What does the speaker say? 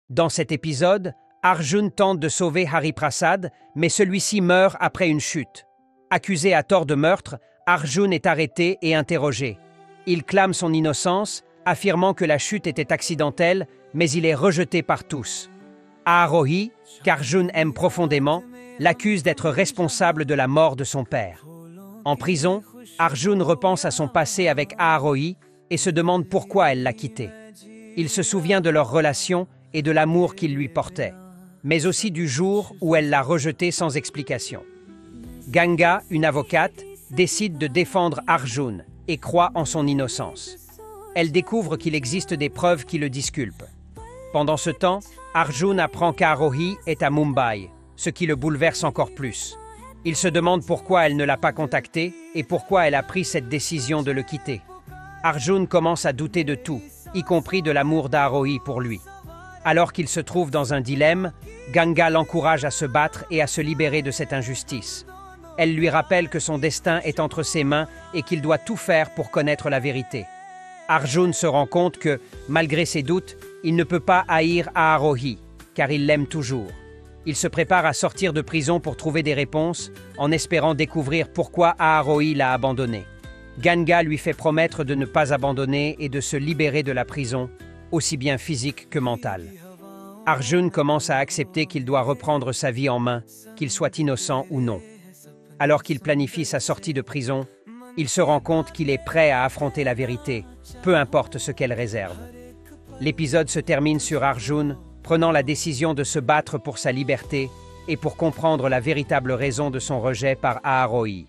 Dans cet épisode, Arjun tente de sauver Hariprasad, mais celui-ci meurt après une chute. Accusé à tort de meurtre, Arjun est arrêté et interrogé. Il clame son innocence, affirmant que la chute était accidentelle, mais il est rejeté par tous. Aarohi, qu'Arjun aime profondément, l'accuse d'être responsable de la mort de son père. En prison, Arjun repense à son passé avec Aarohi et se demande pourquoi elle l'a quitté. Il se souvient de leur relation et de l'amour qu'il lui portait, mais aussi du jour où elle l'a rejeté sans explication. Ganga, une avocate, décide de défendre Arjun et croit en son innocence. Elle découvre qu'il existe des preuves qui le disculpent. Pendant ce temps, Arjun apprend qu'Aarohi est à Mumbai, ce qui le bouleverse encore plus. Il se demande pourquoi elle ne l'a pas contacté et pourquoi elle a pris cette décision de le quitter. Arjun commence à douter de tout, y compris de l'amour d'Aarohi pour lui. Alors qu'il se trouve dans un dilemme, Ganga l'encourage à se battre et à se libérer de cette injustice. Elle lui rappelle que son destin est entre ses mains et qu'il doit tout faire pour connaître la vérité. Arjun se rend compte que, malgré ses doutes, il ne peut pas haïr Aarohi, car il l'aime toujours. Il se prépare à sortir de prison pour trouver des réponses, en espérant découvrir pourquoi Aarohi l'a abandonné. Ganga lui fait promettre de ne pas abandonner et de se libérer de la prison, aussi bien physique que mentale. Arjun commence à accepter qu'il doit reprendre sa vie en main, qu'il soit innocent ou non. Alors qu'il planifie sa sortie de prison, il se rend compte qu'il est prêt à affronter la vérité, peu importe ce qu'elle réserve. L'épisode se termine sur Arjun prenant la décision de se battre pour sa liberté et pour comprendre la véritable raison de son rejet par Aarohi.